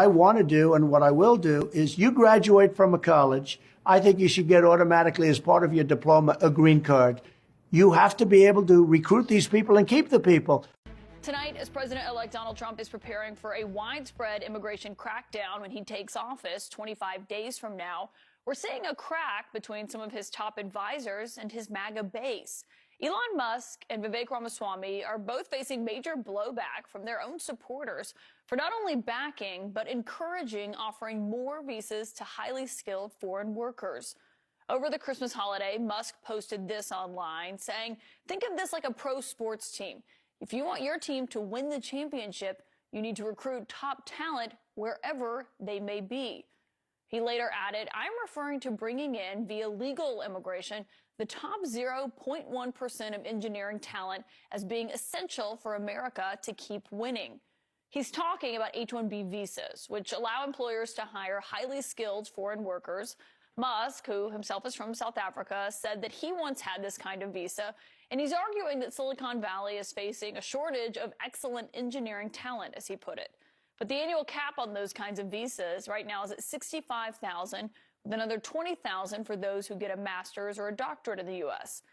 I want to do and what I will do is you graduate from a college, I think you should get automatically as part of your diploma a green card. You have to be able to recruit these people and keep the people. Tonight, as President-elect Donald Trump is preparing for a widespread immigration crackdown when he takes office 25 days from now, we're seeing a crack between some of his top advisors and his MAGA base. Elon Musk and Vivek Ramaswamy are both facing major blowback from their own supporters for not only backing, but encouraging offering more visas to highly skilled foreign workers. Over the Christmas holiday, Musk posted this online saying, think of this like a pro sports team. If you want your team to win the championship, you need to recruit top talent wherever they may be. He later added, I'm referring to bringing in, via legal immigration, the top 0.1% of engineering talent as being essential for America to keep winning. He's talking about H-1B visas, which allow employers to hire highly skilled foreign workers. Musk, who himself is from South Africa, said that he once had this kind of visa, and he's arguing that Silicon Valley is facing a shortage of excellent engineering talent, as he put it. But the annual cap on those kinds of visas right now is at $65,000, with another $20,000 for those who get a master's or a doctorate in the U.S.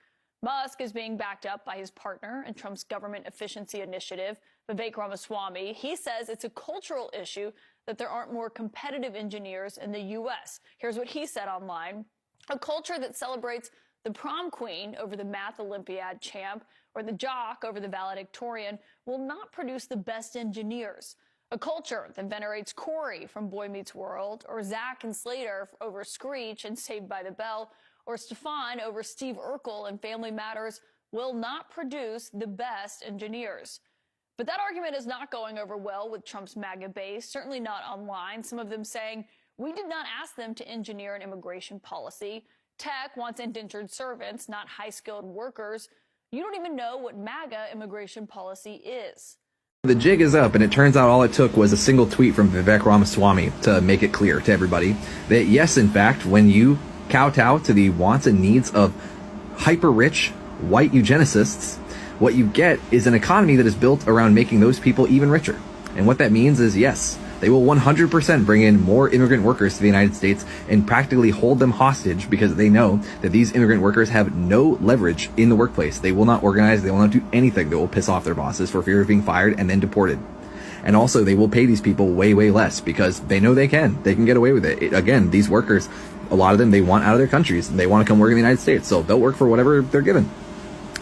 Musk is being backed up by his partner in Trump's government efficiency initiative, Vivek Ramaswamy. He says it's a cultural issue that there aren't more competitive engineers in the U.S. Here's what he said online. A culture that celebrates the prom queen over the math Olympiad champ or the jock over the valedictorian will not produce the best engineers. A culture that venerates Corey from Boy Meets World, or Zach and Slater over Screech and Saved by the Bell, or Stefan over Steve Urkel and Family Matters will not produce the best engineers. But that argument is not going over well with Trump's MAGA base, certainly not online. Some of them saying, we did not ask them to engineer an immigration policy. Tech wants indentured servants, not high-skilled workers. You don't even know what MAGA immigration policy is. The jig is up, and it turns out all it took was a single tweet from Vivek Ramaswamy to make it clear to everybody that yes, in fact, when you kowtow to the wants and needs of hyper-rich white eugenicists, what you get is an economy that is built around making those people even richer. And what that means is, yes, they will 100% bring in more immigrant workers to the United States and practically hold them hostage because they know that these immigrant workers have no leverage in the workplace. They will not organize. They will not do anything that will piss off their bosses for fear of being fired and then deported. And also, they will pay these people way, way less because they know they can. They can get away with it. Again, these workers, a lot of them, they want out of their countries. They want to come work in the United States. So they'll work for whatever they're given.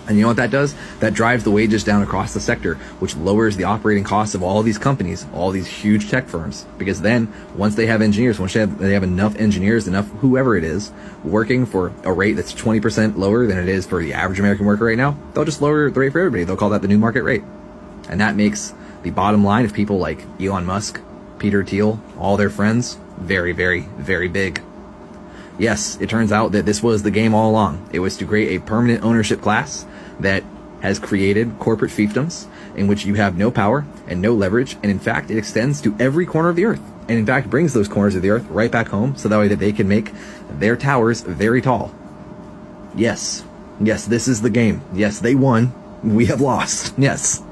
And you know what that does? That drives the wages down across the sector, which lowers the operating costs of all these companies, all these huge tech firms. Because then, once they have engineers, once they have enough engineers, enough whoever it is, working for a rate that's 20% lower than it is for the average American worker right now, they'll just lower the rate for everybody. They'll call that the new market rate. And that makes the bottom line of people like Elon Musk, Peter Thiel, all their friends, very, very, very big. Yes, it turns out that this was the game all along. It was to create a permanent ownership class that has created corporate fiefdoms in which you have no power and no leverage, and in fact it extends to every corner of the earth, and in fact brings those corners of the earth right back home so that way that they can make their towers very tall. Yes, this is the game. Yes, they won. We have lost. Yes.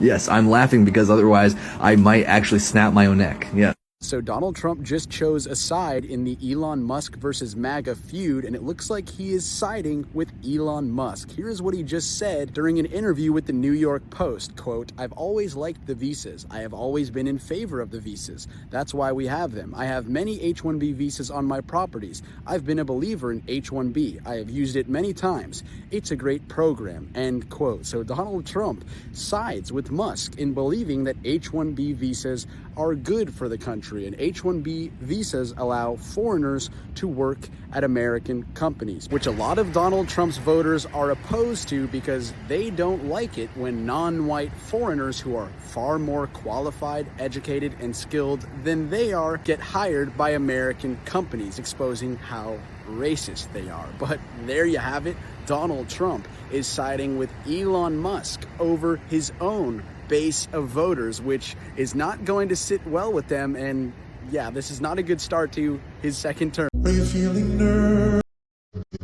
Yes, I'm laughing because otherwise I might actually snap my own neck. Yeah. So Donald Trump just chose a side in the Elon Musk versus MAGA feud, and it looks like he is siding with Elon Musk. Here's what he just said during an interview with the New York Post. Quote, I've always liked the visas. I have always been in favor of the visas. That's why we have them. I have many H-1B visas on my properties. I've been a believer in H-1B. I have used it many times. It's a great program, end quote. So Donald Trump sides with Musk in believing that H-1B visas are good for the country, and H-1B visas allow foreigners to work at American companies, which a lot of Donald Trump's voters are opposed to because they don't like it when non-white foreigners who are far more qualified, educated, and skilled than they are get hired by American companies, exposing how racist they are. But there you have it. Donald Trump is siding with Elon Musk over his own base of voters, which is not going to sit well with them. And yeah, this is not a good start to his second term. Are you feeling nervous?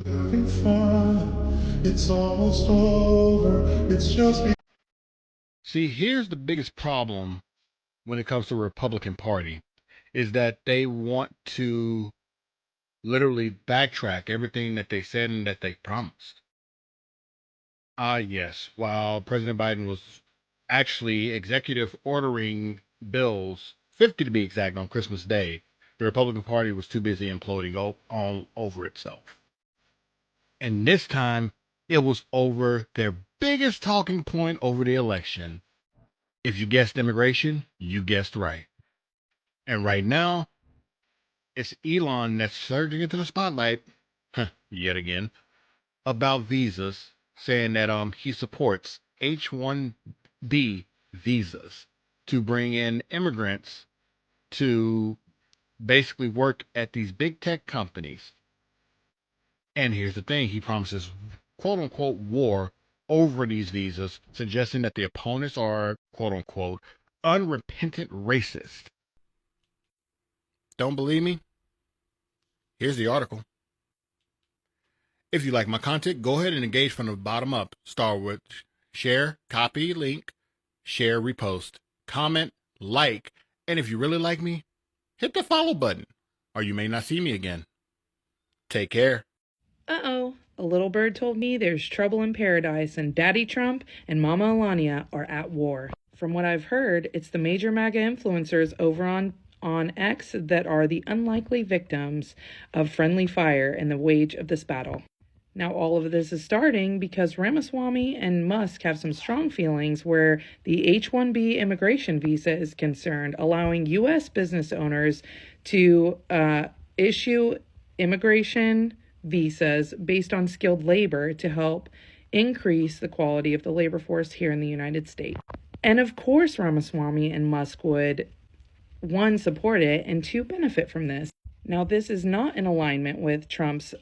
Having fun? It's almost over. It's just See, here's the biggest problem when it comes to the Republican Party. is that they want to literally backtrack everything that they said and that they promised. Yes, while President Biden was actually executive ordering bills, 50 to be exact, on Christmas Day, the Republican Party was too busy imploding all over itself. And this time, it was over their biggest talking point over the election. If you guessed immigration, you guessed right. And right now, it's Elon that's surging into the spotlight, yet again, about visas, saying that he supports H-1B visas to bring in immigrants to basically work at these big tech companies. And here's the thing, he promises quote unquote war over these visas, suggesting that the opponents are quote unquote unrepentant racist. Don't believe me? Here's the article. If you like my content, go ahead and engage from the bottom up. Start with share, copy, link, share, repost, comment, like, and if you really like me, hit the follow button, or you may not see me again. Take care. Uh-oh, a little bird told me there's trouble in paradise and Daddy Trump and Mama Melania are at war. From what I've heard, it's the major MAGA influencers over on X that are the unlikely victims of friendly fire in the wage of this battle. Now, all of this is starting because Ramaswamy and Musk have some strong feelings where the H-1B immigration visa is concerned, allowing U.S. business owners to issue immigration visas based on skilled labor to help increase the quality of the labor force here in the United States. And of course, Ramaswamy and Musk would, one, support it, and two, benefit from this. Now, this is not in alignment with Trump's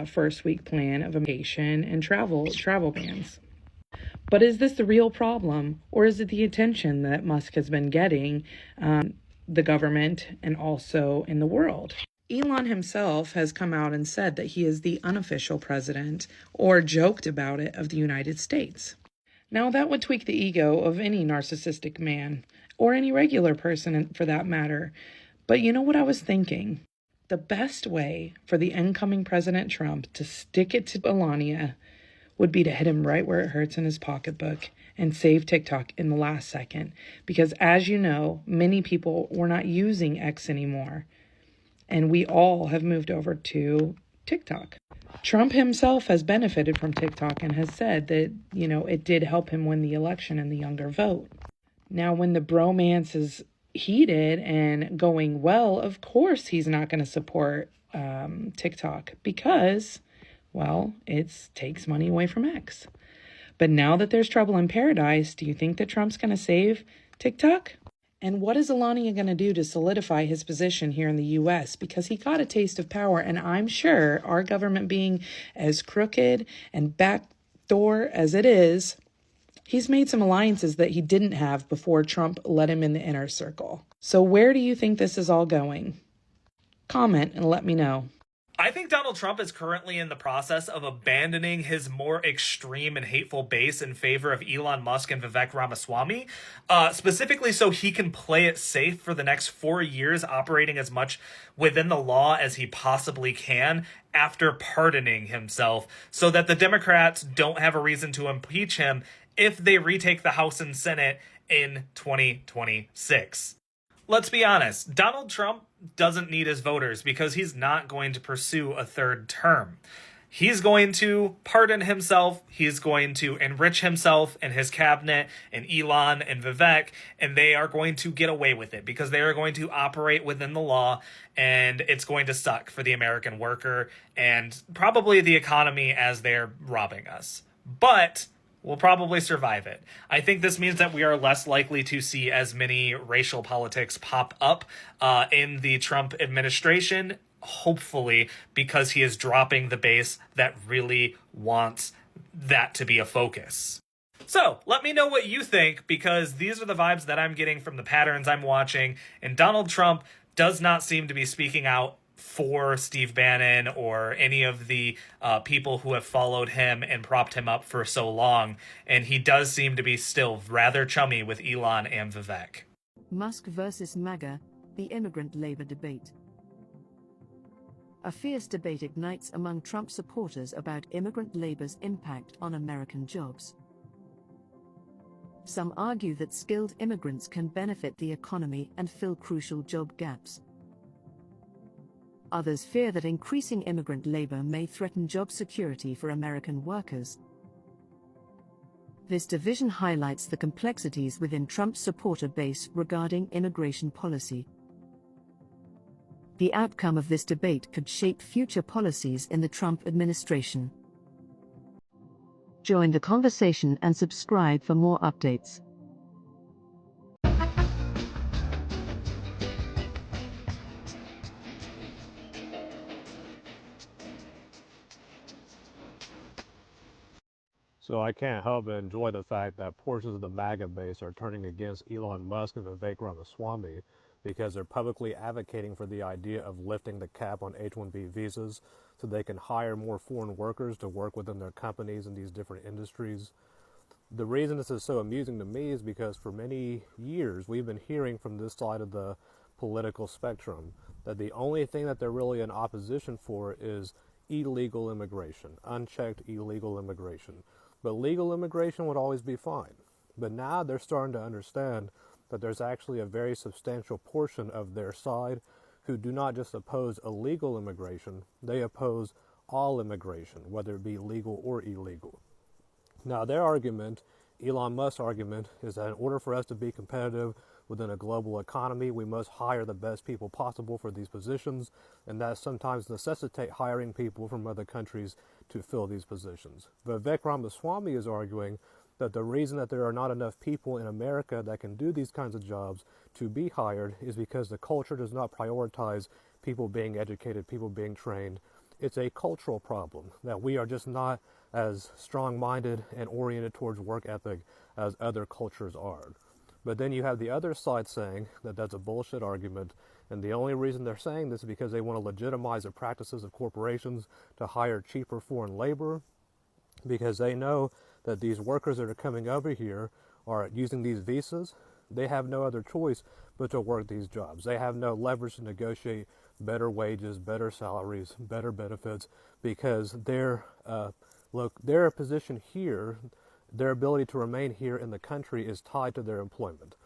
first week plan of immigration and travel bans. But is this the real problem, or is it the attention that Musk has been getting, the government and also in the world? Elon himself has come out and said that he is the unofficial president, or joked about it, of the United States. Now, that would tweak the ego of any narcissistic man, or any regular person for that matter. But you know what I was thinking? The best way for the incoming President Trump to stick it to Melania would be to hit him right where it hurts in his pocketbook and save TikTok in the last second. Because as you know, many people were not using X anymore. And we all have moved over to TikTok. Trump himself has benefited from TikTok and has said that, it did help him win the election and the younger vote. Now, when the bromance is heated and going well, of course he's not going to support TikTok because, well, it takes money away from X. But now that there's trouble in paradise, do you think that Trump's going to save TikTok? And what is Melania going to do to solidify his position here in the U.S.? Because he got a taste of power, and I'm sure our government being as crooked and backdoor as it is, he's made some alliances that he didn't have before Trump let him in the inner circle. So where do you think this is all going? Comment and let me know. I think Donald Trump is currently in the process of abandoning his more extreme and hateful base in favor of Elon Musk and Vivek Ramaswamy, specifically so he can play it safe for the next 4 years, operating as much within the law as he possibly can after pardoning himself, so that the Democrats don't have a reason to impeach him if they retake the House and Senate in 2026. Let's be honest, Donald Trump doesn't need his voters because he's not going to pursue a third term. He's going to pardon himself, he's going to enrich himself and his cabinet and Elon and Vivek, and they are going to get away with it because they are going to operate within the law, and it's going to suck for the American worker and probably the economy as they're robbing us. But we'll probably survive it. I think this means that we are less likely to see as many racial politics pop up in the Trump administration, hopefully, because he is dropping the base that really wants that to be a focus. So let me know what you think, because these are the vibes that I'm getting from the patterns I'm watching, and Donald Trump does not seem to be speaking out for Steve Bannon or any of the people who have followed him and propped him up for so long. And he does seem to be still rather chummy with Elon and Vivek. Musk versus MAGA. the immigrant labor debate. A fierce debate ignites among Trump supporters about immigrant labor's impact on American jobs. Some argue that skilled immigrants can benefit the economy and fill crucial job gaps. Others fear that increasing immigrant labor may threaten job security for American workers. This division highlights the complexities within Trump's supporter base regarding immigration policy. The outcome of this debate could shape future policies in the Trump administration. Join the conversation and subscribe for more updates. So I can't help but enjoy the fact that portions of the MAGA base are turning against Elon Musk and Vivek Ramaswamy because they're publicly advocating for the idea of lifting the cap on H-1B visas so they can hire more foreign workers to work within their companies in these different industries. The reason this is so amusing to me is because for many years we've been hearing from this side of the political spectrum that the only thing that they're really in opposition for is illegal immigration, unchecked illegal immigration. But legal immigration would always be fine. But now they're starting to understand that there's actually a very substantial portion of their side who do not just oppose illegal immigration, they oppose all immigration, whether it be legal or illegal. Now their argument, Elon Musk's argument, is that in order for us to be competitive within a global economy, we must hire the best people possible for these positions, and that sometimes necessitate hiring people from other countries to fill these positions. Vivek Ramaswamy is arguing that the reason that there are not enough people in America that can do these kinds of jobs to be hired is because the culture does not prioritize people being educated, people being trained. It's a cultural problem that we are just not as strong-minded and oriented towards work ethic as other cultures are. But then you have the other side saying that that's a bullshit argument, and the only reason they're saying this is because they want to legitimize the practices of corporations to hire cheaper foreign labor, because they know that these workers that are coming over here are using these visas. They have no other choice but to work these jobs. They have no leverage to negotiate better wages, better salaries, better benefits, because their position here, their ability to remain here in the country is tied to their employment.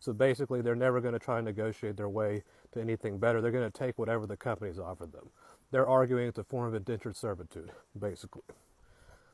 So basically, they're never going to try and negotiate their way to anything better. They're going to take whatever the companies offer them. They're arguing it's a form of indentured servitude, basically.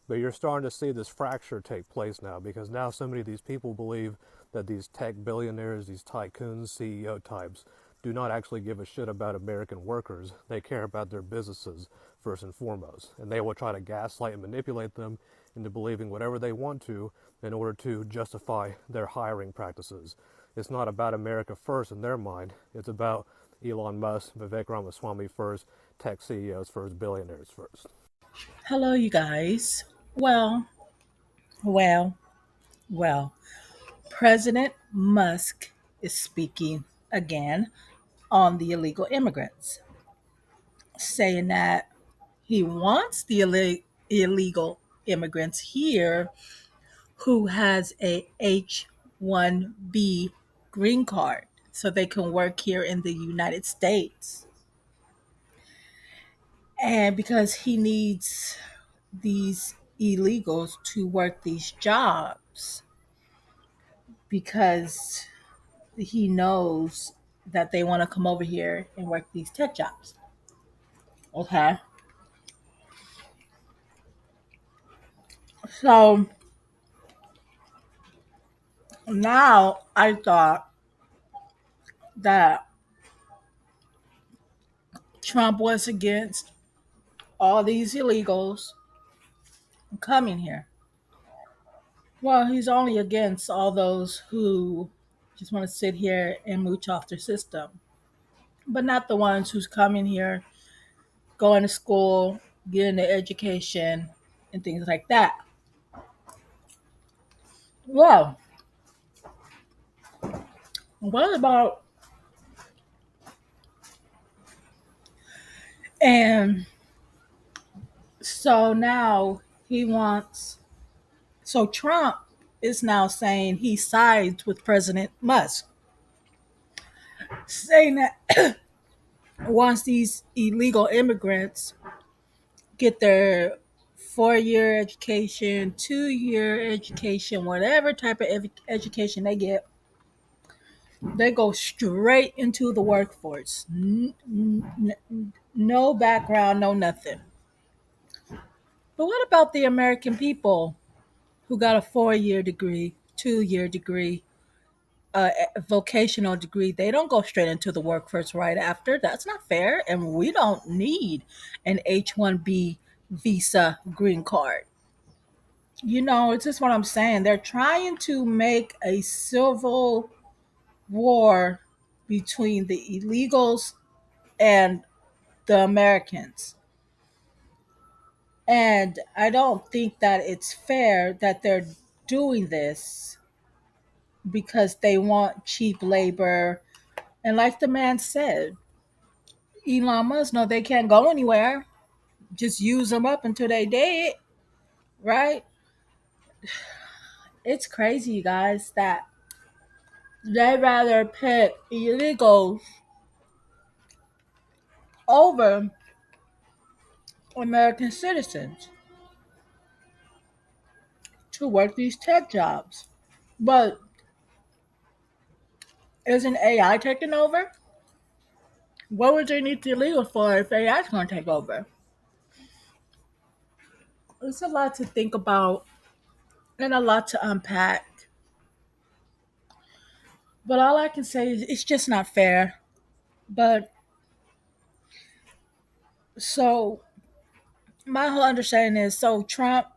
But you're starting to see this fracture take place now, because now so many of these people believe that these tech billionaires, these tycoons, CEO types, do not actually give a shit about American workers. They care about their businesses first and foremost. And they will try to gaslight and manipulate them into believing whatever they want to in order to justify their hiring practices. It's not about America first in their mind. It's about Elon Musk, Vivek Ramaswamy first, tech CEOs first, billionaires first. Hello, you guys. Well. President Musk is speaking again on the illegal immigrants, saying that he wants the illegal immigrants here who has a H-1B green card so they can work here in the United States. And because he needs these illegals to work these jobs, because he knows that they want to come over here and work these tech jobs. Okay. So now I thought that Trump was against all these illegals coming here. Well, he's only against all those who just want to sit here and mooch off their system, but not the ones who's coming here, going to school, getting their education, and things like that. Well, what about and so now he wants so Trump is now saying he sides with President Musk, saying that once these illegal immigrants get their 4-year education, 2-year education, whatever type of education they get, they go straight into the workforce. No background, no nothing. But what about the American people who got a 4-year degree, 2-year degree, a vocational degree? They don't go straight into the workforce right after. That's not fair. And we don't need an H-1B visa green card. It's just what I'm saying. They're trying to make a civil war between the illegals and the Americans. And I don't think that it's fair that they're doing this because they want cheap labor. And like the man said, Elon Musk, no, they can't go anywhere. Just use them up until they dead, right? It's crazy, you guys, that they rather pick illegals over American citizens to work these tech jobs. But isn't AI taking over? What would they need the illegal for if AI is going to take over? It's a lot to think about and a lot to unpack. But all I can say is it's just not fair. But so my whole understanding is so Trump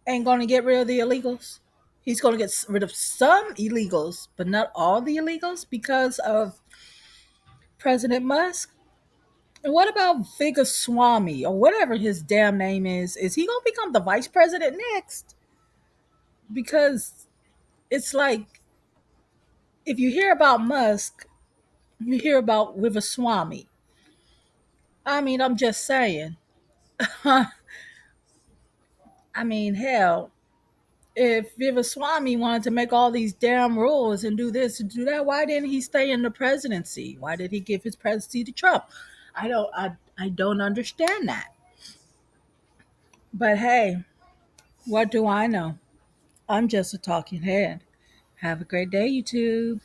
ain't going to get rid of the illegals. He's going to get rid of some illegals, but not all the illegals because of President Musk. And what about Vigaswamy or whatever his damn name is? Is he going to become the vice president next? Because it's like if you hear about Musk, you hear about Vigaswamy. I mean, I'm just saying. I mean, hell, if Vigaswamy wanted to make all these damn rules and do this and do that, why didn't he stay in the presidency? Why did he give his presidency to Trump? I don't understand that. But hey, what do I know? I'm just a talking head. Have a great day, YouTube.